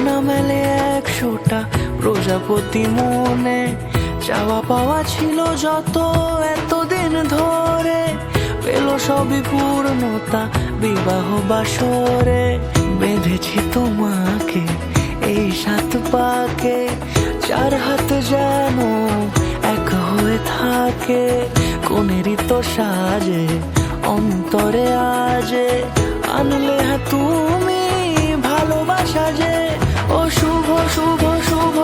ডানা মেলে 100টা প্রজাপতি মনে, চাওয়া পাওয়া ছিল যত এতদিন ধরে, পেল সবই পূর্ণতা বিবাহ বাসরে। বেঁধেছি তোমাকে এই 7 পাকে, 4 হাত যেন এক হয়ে থাকে। কোনেরই তো সাজে অন্তরে আজে, আনলে তুমি ভালোবাসা যে। ও শুভ শুভ শুভ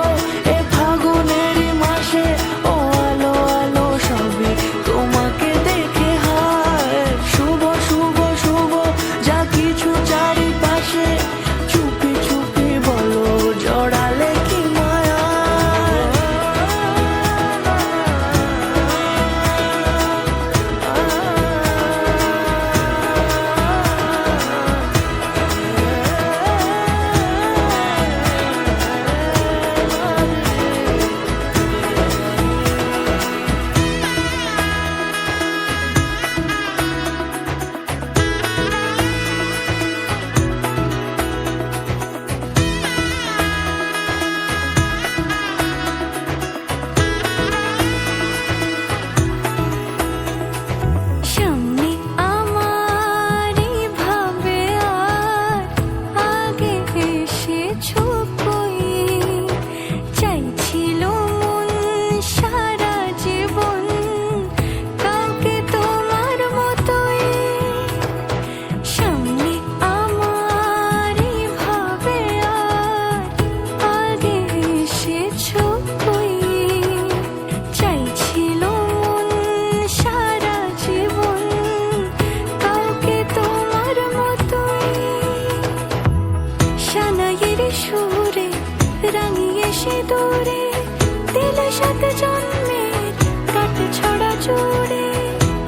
এ ফাগুনেরই মাসে, ও আলো আলো সবই তোমাকে দেখে হায়। শুভ শুভ শুভ যা কিছু চারিপাশে, চুপি চুপি বলো জড়ালে কি মায়া।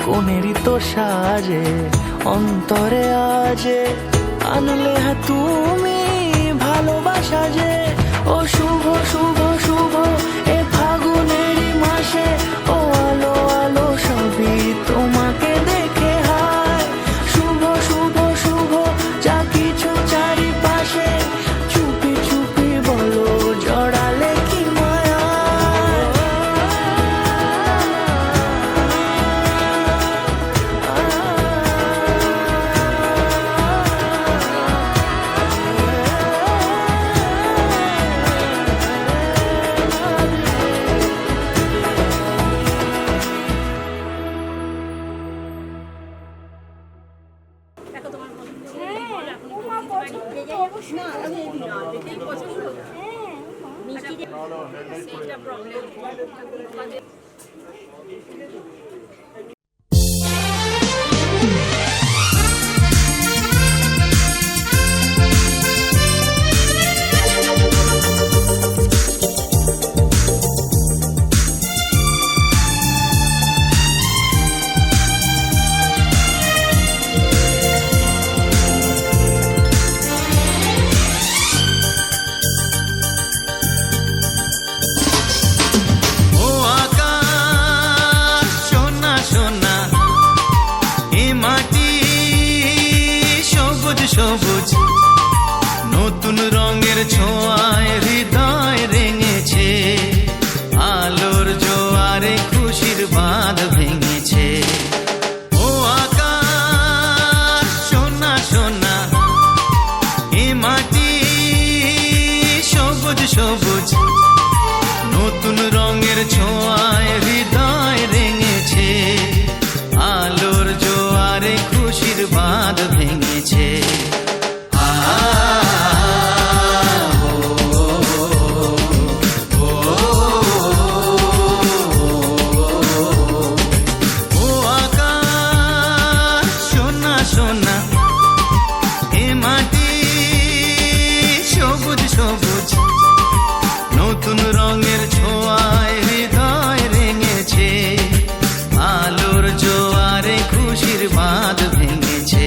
কোনেরই তো সাজে অন্তরে আজে, আনলে তুমি ভালোবাসা যে। ও শুভ শুভ শুভ এ ফাগুনেরই মাসে, ও আলো আলো সবই তোমাকে দেখে হায়। শুভ শুভ শুভ যা কিছু চারিপাশে, চুপি চুপি বলো জড়ালে কি মায়া। সবুজ নতুন রঙের ছোঁয়ায় হৃদয় রেঙেছে, আলোর জোয়ারে খুশির বাঁধ ভেঙেছে। ও আকাশ সোনা সোনা, এ মাটি সবুজ সবুজ নতুন রঙের ছোঁয়ায় হৃদয় রেঙেছে, আলোর জোয়ারে খুশির বাঁধ ভেঙেছে। নতুন রঙের ছোঁয়ায় হৃদয় রেঙেছে, আলোর জোয়ারে খুশির বাঁধ ভেঙেছে।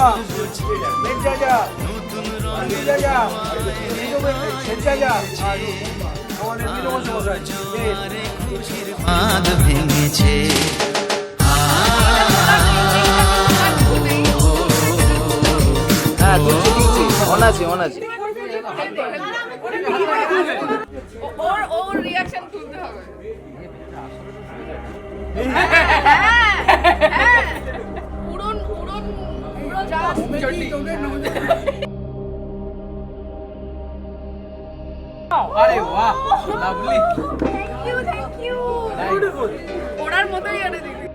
맨자자, 민자자, 젠자자, আমাদের বিনোদন মশাই বাঁধ ভেঙেছে হ্যাঁ তুলছি মনে আছে ওর রিঅ্যাকশন তুলতে হবে উড়ন জাস্ট জটি আরে বাহ লাভলি থ্যাংক ইউ ওড়ার মতোই আরে দিদি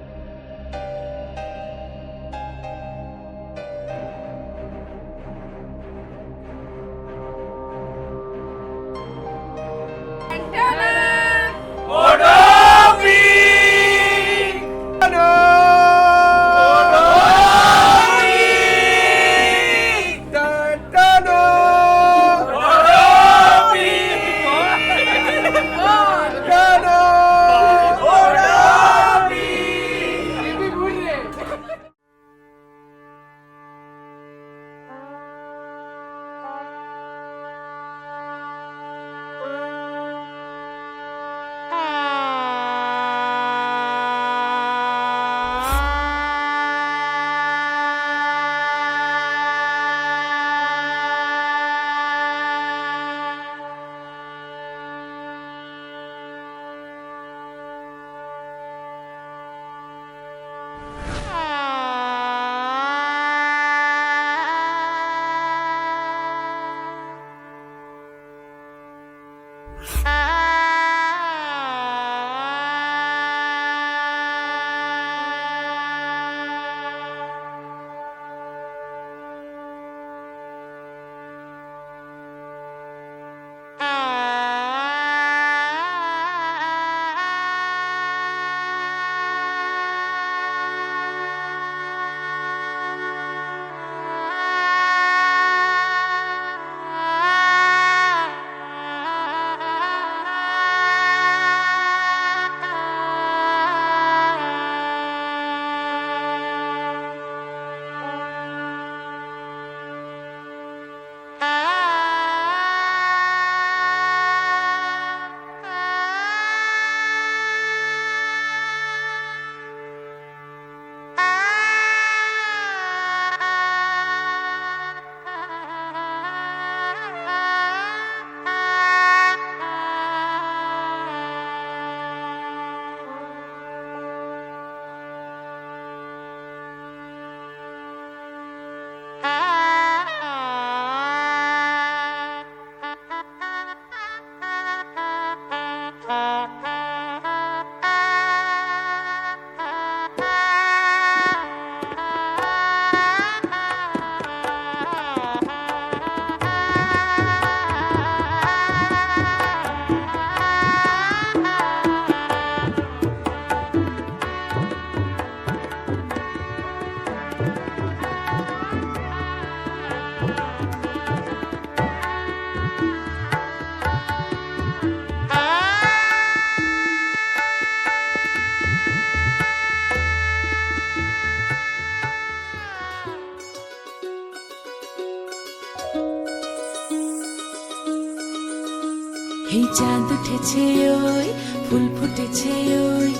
এই চাঁদ উঠেছে ওই ফুল ফুটেছে ওই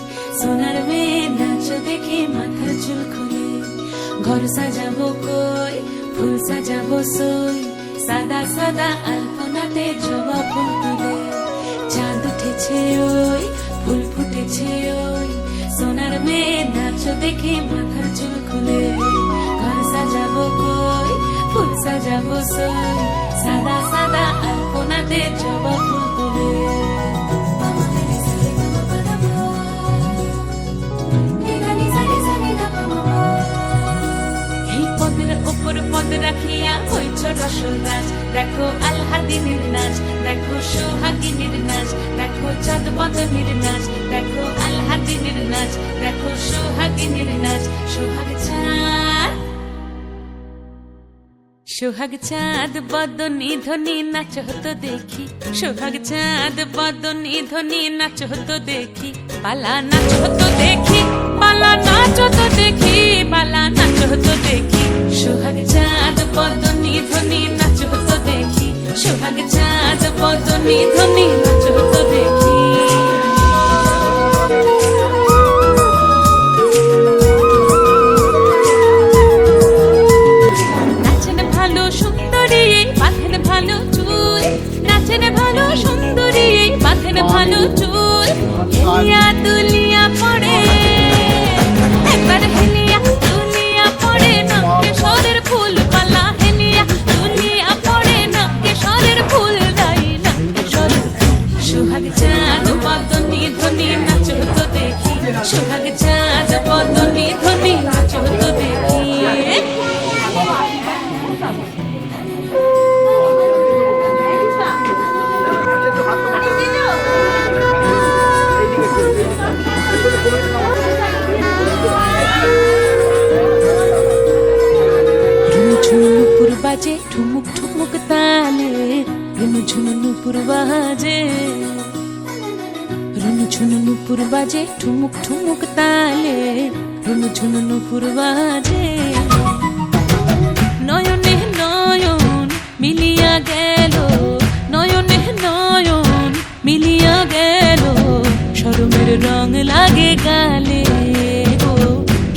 সোনার মেয়ে নাচ দেখে মাথার চুল খুলে ঘর সাজাবো কই ফুল সাজাবো সই সাদা সাদা আলপনাতে জবা ফুল তুলে চাঁদ উঠেছে ওই ফুল ফুটেছে ওই সোনার মেয়ে নাচ দেখে মাথার চুল খুলে ঘর সাজাবো কই ফুল সাজাবো সই সাদা সাদা আলপনাতে জবা ফুল তুলে এই পদের ওপর পদ রাখিয়া হইছ রসল নাচ দেখো আলহাদিনীর নাচ দেখো সোহাগিনীর নাচ দেখো চাঁদ বদনীর নাচ দেখো আলহাদিনীর নাচ দেখো সোহাগিনীর নাচ সোহাগ চাঁদ বদনী ধ্বনি নাচ হতো দেখি সোহাগ চাঁদ বদনী ধ্বনি নাচ হতো দেখি পালা নাচ হতো দেখি পালা নাচ হতো দেখি পালা নাচ হতো দেখি সোহাগ চাঁদ বদনি ধ্বনি নাচো তো দেখি সোহাগ চাঁদ বদনি ধ্বনি নাচো তো দেখি নাচেন ভালো সুন্দরী বাঁধেন ভালো চুল নাচেন ভালো সুন্দরী বাঁধেন ভালো চুল হেলিয়া দুলিয়া পড়ে একবার হেলিয়া দুলিয়া পড়ে নাকে সরের ফুল পালা হেলিয়া দুলিয়া পড়ে নাকে সরের ফুল দাই নাকে সরের সোহাগ চাঁদ বদনি ধ্বনি নাচো তো দেখি সোহাগ চাঁদ বদনি ধ্বনি নাচো তো দেখি নুপুর বাজে ঠুমুক ঠুমুক তালে রুনু ঝুনু নুপুর বাজে রুনু ঝুনু নুপুর বাজে ঠুমুক ঠুমুক তালে রুনু ঝুনু নুপুর বাজে নয়নে নয়ন মিলিয়া গেল নয়নে নয়ন মিলিয়া গেল শরমের রং লাগে গালে ও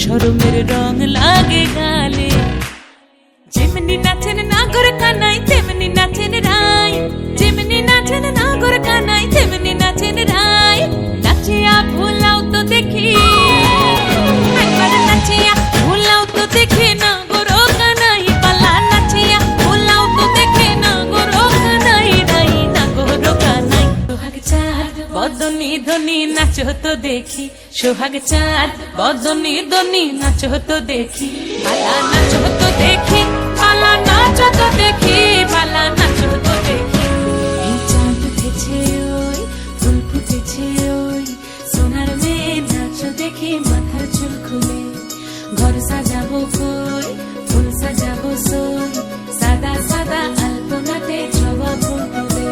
শরমের রং লাগে গালে যেমনি নাচেন নাগর কানাই তেমনি নাচেন রাই যেমনি নাচেন নাগর কানাই তেমনি নাচেন রাই নাচিয়া ভোলাও তো দেখি একবার নাচিয়া ভোলাও তো দেখি নাগর কানাই পালা নাচিয়া ভোলাও তো দেখি নাগর কানাই রাই নাগর কানাই সোহাগ চাঁদ বদনি ধ্বনি নাচো তো দেখি সোহাগ চাঁদ বদনি ধ্বনি নাচো তো দেখি পালা নাচো তো দেখি পালা নাচো তো দেখি পালা নাচো তো দেখি এই চাঁদ উঠেছে ওই ফুল ফুটেছে ওই সোনার মেয়ে নাচো দেখি মাথার চুল খুলে ঘর সাজাবো কই ফুল সাজাবো সই সাদা সাদা আলপনাতে জবা ফুল তুলে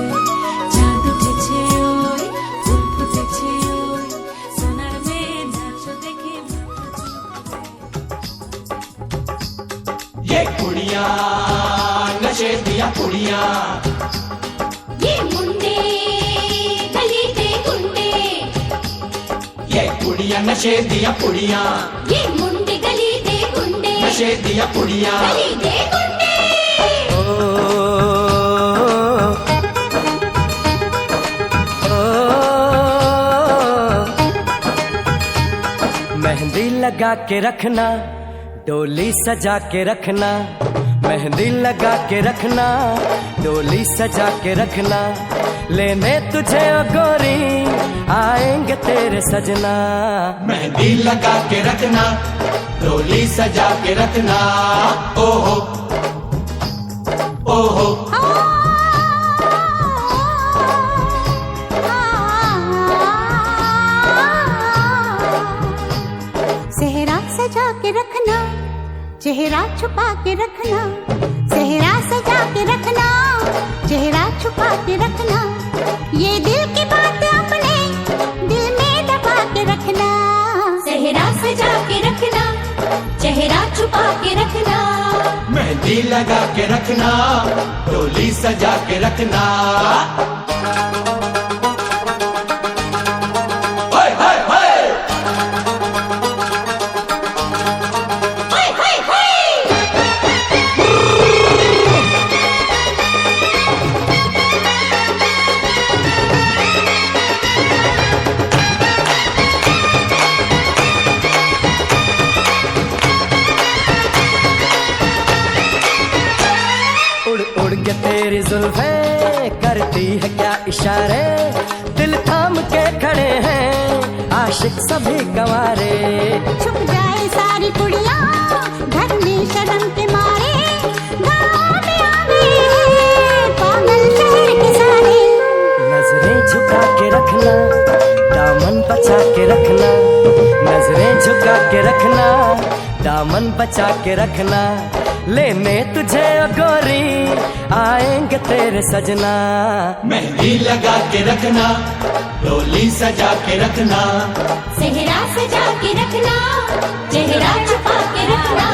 চাঁদ উঠেছে ওই ফুল ফুটেছে ওই সোনার মেয়ে নাচো দেখি ये कुड़िया नशे दिया कुड़िया ये मुंडे गली दे गुंडे ये कुड़िया नशे दिया कुड़िया ये मुंडे गली दे गुंडे नशे दिया कुड़िया गली दे गुंडे मेहंदी लगा के रखना डोली सजा के रखना मेहंदी लगा के रखना डोली सजा के रखना लेने तुझे ओ गोरी आएंगे तेरे सजना मेहंदी लगा के रखना डोली सजा के रखना ओहो ओहो सेहरा सजा के रखना चेहरा छुपा के रखना सेहरा सजा के रखना चेहरा छुपा के रखना ये दिल की बात अपने दिल में दबा के रखना सेहरा सजा के रखना चेहरा छुपा के रखना मेहंदी लगा के रखना डोली सजा के रखना हाय हाय हाय उड़ उड़ के तेरी जुल्फें करती है क्या इशारे दिल थाम के खड़े हैं आशिक सभी गंवारे छुप जाए सारी कुड़ियाँ घर में शर्म के मारे गाँव में आवे पागल शहर के सारे नजरें झुका के रखना दामन बचा के रखना नजरें झुका के रखना दामन बचा के रखना लेने तुझे ओ गोरी आएंगे तेरे सजना मेहंदी लगा के रखना डोली सजा के रखना सेहरा सजा के रखना चेहरा छुपा के रखना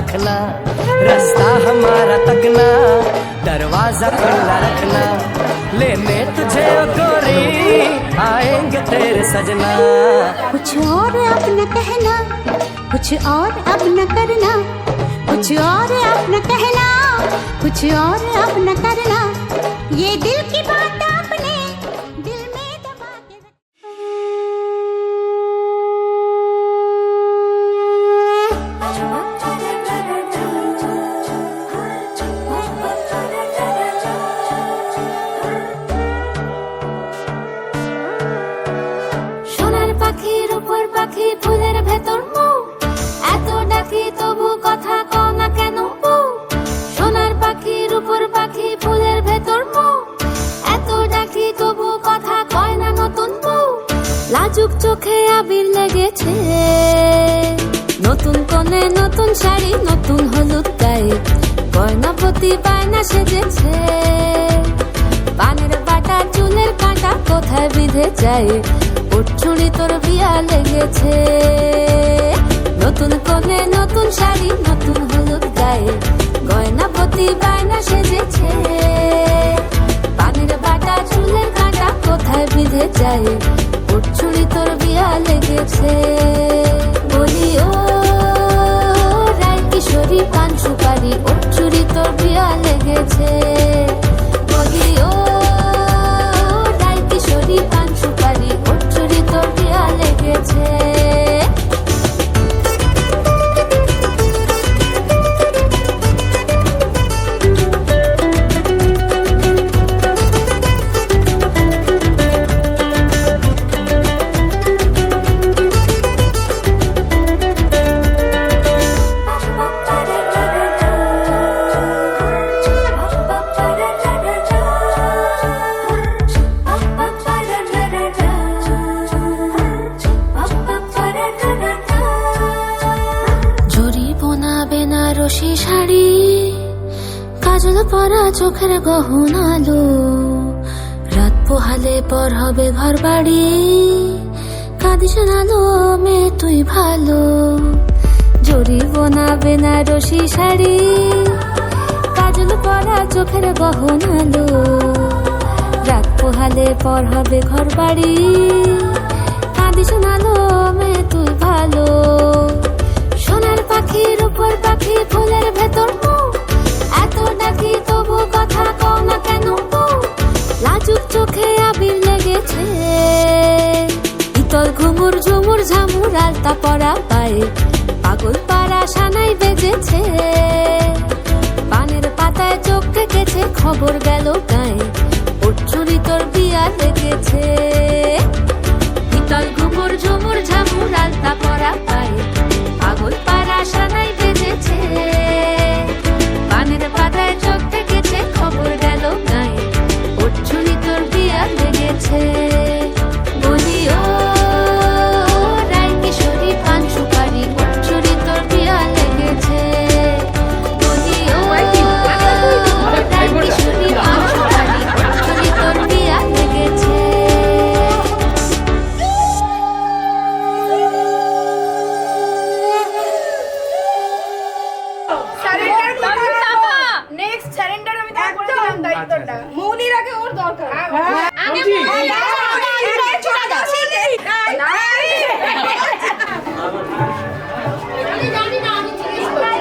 रखना, रास्ता हमारा तकना, दरवाजा खुला रखना, लेने तुझे ओ गोरी आएंगे तेरे सजना। कुछ और अब न कहना, कुछ और अब न करना, कुछ और अब न कहना, कुछ और अब न करना, ये दिल की बात आपने दिल में दबा के সোনার পাখির উপর পাখি ফুলের ভেতর মৌ, এত ডাকি তবু কথা কও না কেন বউ। সোনার পাখির উপর পাখি ফুলের ভেতর মৌ, এত ডাকি তবু কথা কয় না নতুন বউ। লাজুক চোখে আবির লেগেছে, নতুন কোণে নতুন শাড়ি নতুন হলুদ গায়ে, গয়নাপতি বায়না সেজেছে। পানের বাটা চুলের কাঁটা কোথায় বিঁধে যায়, ওর চুড়ি তোর বিয়া লেগেছে। নতুন কোণে নতুন শাড়ি নতুন হলুদ গায়ে, গয়নাপতি বায়না সেজেছে। পানের বাটা চুলের কাঁটা কোথায় বিঁধে যায়, ওর চুড়ি তোর বিয়া লেগেছে। বলি ও রায় কিশোরী পান সুপারি, ওর চুড়ি তোর বিয়া লেগেছে। বলি ও রায় কিশোরী পান সুপারি, ওর চুড়ি তোর বিয়া লেগেছে। বেনারসি শাড়ি, কাজল পরা চোখের গহনালো, রাত পোহালে পর হবে ঘর বাড়ি, কাঁদিস নালো মেয়ে তুই ভালো। জরি বোনা বেনারসি শাড়ি, কাজল পরা চোখের গহনালো, রাত পোহালে পর হবে ঘর বাড়ি, কাঁদিস নালো মেয়ে তুই ভালো। সোনার পাখির উপর পাখি ফুলের ভেতর মৌ, এত ডাকি তবু কথা কও না কেন বউ। লাজুক চোখে আবির লেগেছে, ইতল ঘুমুর ঝুমুর ঝামুর আলতা পরা পায়ে, পাগল পাড়া সানাই বেজেছে। পানের পাতায় চোখ কেটেছে, খবর গেল গায়ে, ওর চুরি তোর বিয়া লেগেছে। ইতল ঘুমুর ঝুমুর ঝামুর আলতা পরা পায়ে, পাগল পাড়া সানাই বেজেছে। পানের পাতায় চোখ থেকেছে, খবর গেল গায়ে, ওর চুরি তোর বিয়া লেগেছে। বলি ও রায় কিশোরী পান সুপারি, ওর চুরি তোর বিয়া লেগেছে। বলি ও রায় কিশোরী পান সুপারি, ওর চুরি তোর বিয়া লেগেছে। নেক্সট সারেন্ডার আমি তাকে করে দিলাম দায়িত্বটা। মৌনির আগে ওর দরকার। আগে আমি জানি না, আমি জিজ্ঞেস করছি।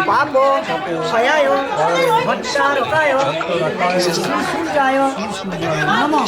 পাপ ক্ষয়ায় ভট্টারকায় সূর্যায় নমঃ।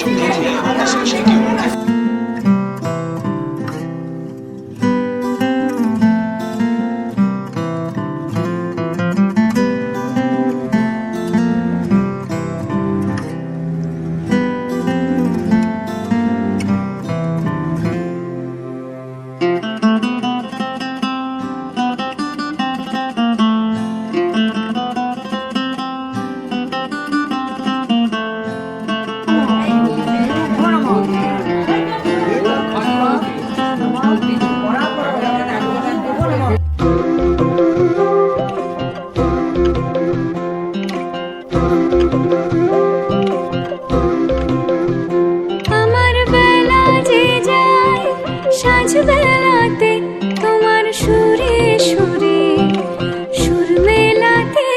আমার বেলা যে যায় সাঁঝ বেলাতে তোমার সুরে সুরে সুর মেলাতে,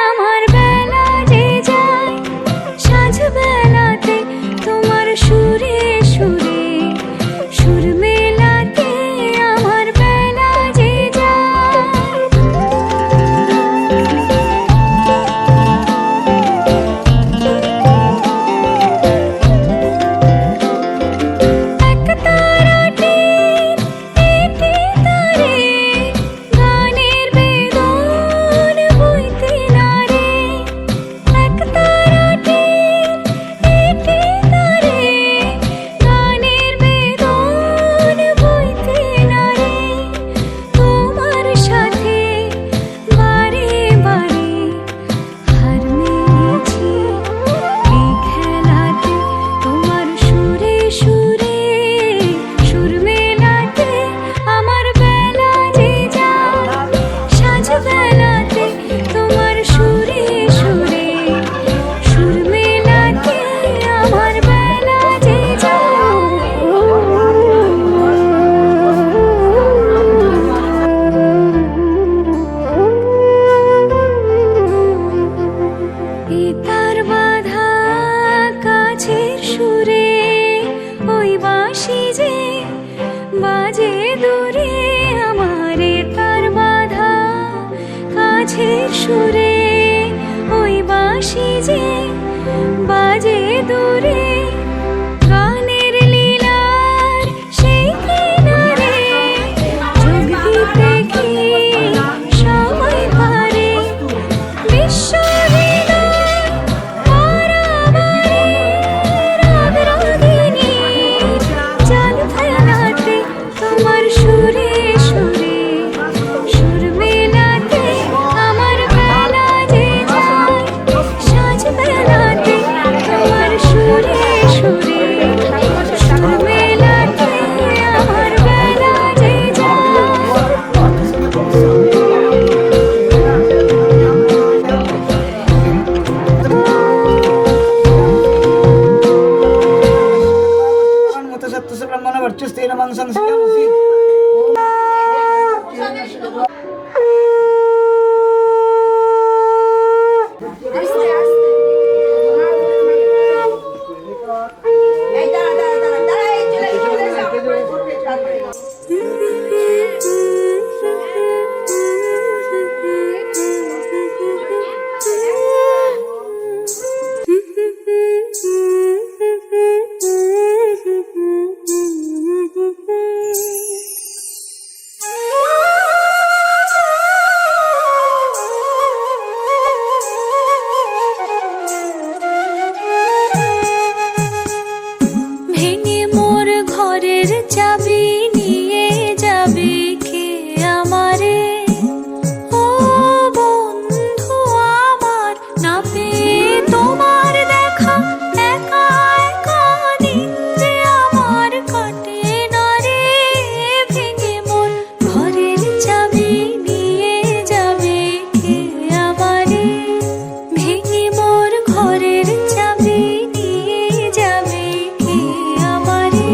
আমার বেলা যে যায় সাঁঝ বেলাতে তোমার সুরে সুরে সুর মেলাতে, আমার বেলা যে যায়। এক তারাটির একটি তারে গানের বেদন বইতে নারে, এক তারাটির একটি তারে গানের বেদন বইতে নারে, তোমার সাথে বারে বারে হার মেনেছি এই খেলাতে, তোমার সুরে সুরে সুর মেলাতে, আমার বেলা যে যায় সাঁঝ বেলাতে তোমার সুরে সুরে সুর মেলাতে, আমার বেলা যে যায়। তার বাধা কাছের সুরে ওই বাঁশি যে বাজে দূরে, আমার তার বাধা কাছের সুরে ওই বাঁশি যে বাজে দূরে, গানের লীলার সেই কিনারে যোগ দিতে কি সময় পারে, বিশ্ব হৃদয় পারাবারে রাগ রাগিনী জাল ফেলাতে, তোমার সুরে সুরে সুর মেলাতে, আমার বেলা যে যায় সাঁঝ বেলাতে তোমার সুরে সুরে সুর মেলাতে, আমার বেলা যে ব্রহ্মণ বর্চস্তেন মাংসং শ্রিয়ামসি। এই দাঁড়া দাঁড়া দাঁড়া দাঁড়া, এই চলে ভেঙে মোর ঘরের চাবি নিয়ে যাবে কে আমারে, ও বন্ধু আমার না পেয়ে তোমার দেখা, একা একা দিন যে আমার কাটে না রে, ভেঙে মোর ঘরের চাবি নিয়ে যাবে কে আমারে, ভেঙে মোর ঘরের চাবি নিয়ে যাবে কে আমারে।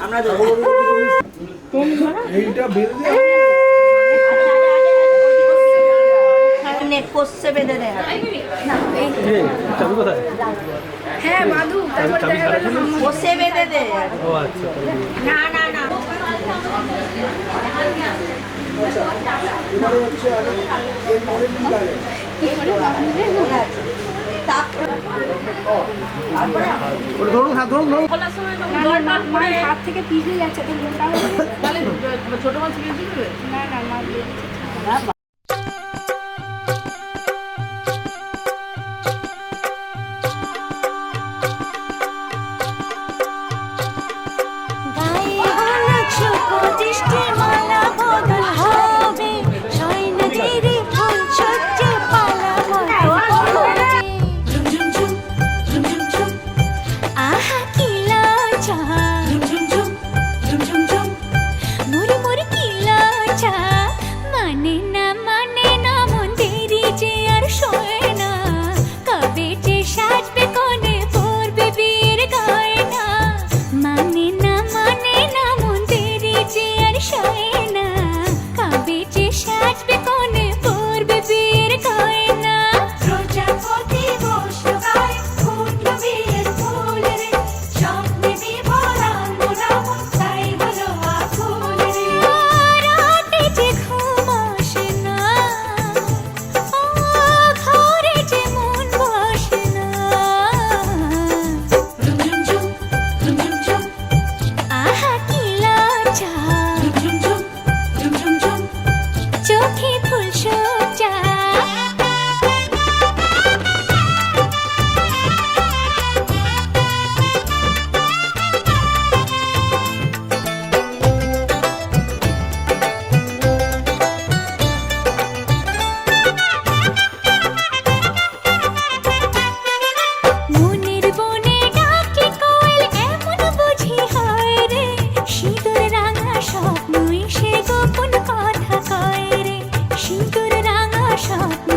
আমরা দেবো। এইটা বেঁধে দিয়ে নেক কোষে বেঁধে দেয় হ্যাঁ মাধু তারপর দেখা গেল কোষে বেঁধে দে। না না না এবারে হচ্ছে এর পরে কি লাগে মায়ের হাত থেকে পিছলে যাচ্ছে তো মোটা ছোট মাছ না না মাছ গায়ে হলুদ সুপদিষ্টি মালা বদল হবে সয়না ঝিরি ফুল সজ্জে পালা হবে ঝুম ঝুম ঝুম ঝুম ঝুম ঝুম আহা কি লজ্জা ঝুম ঝুম ঝুম ঝুম ঝুম ঝুম মুড়ি মুড়ি কি লজ্জা মানে না মন দেরি যে আর সয় না কবে যে সাজবে কোণে পরবে বিয়ের গয়না মানে না মন দেরি যে আর সয় না কবে যে সাজবে কোণে পরবে বিয়ের গয়না প্রজাপতি বসলো গায়ে ফুটলো বিয়ের ফুল রে স্বপ্নে বিভোর আঙ্গুরামন তাই হলো আকুল রে রাতে যে ঘুম আসে না ঘরে যে মন বসে না ঝুম ঝুম ঝুম ঝুম ঝুম ঝুম আহা কি লজ্জা ঝুম ঝুম ঝুম ঝুম ঝুম ঝুম চোখে ফুল সজ্জা মনের বনে ডাকে কোয়েল এমন বুঝি হয় রে সিঁদুর রাঙা স্বপ্ন এসে গোপন কথা কয় রে সিঁদুর রাঙা স্বপ্ন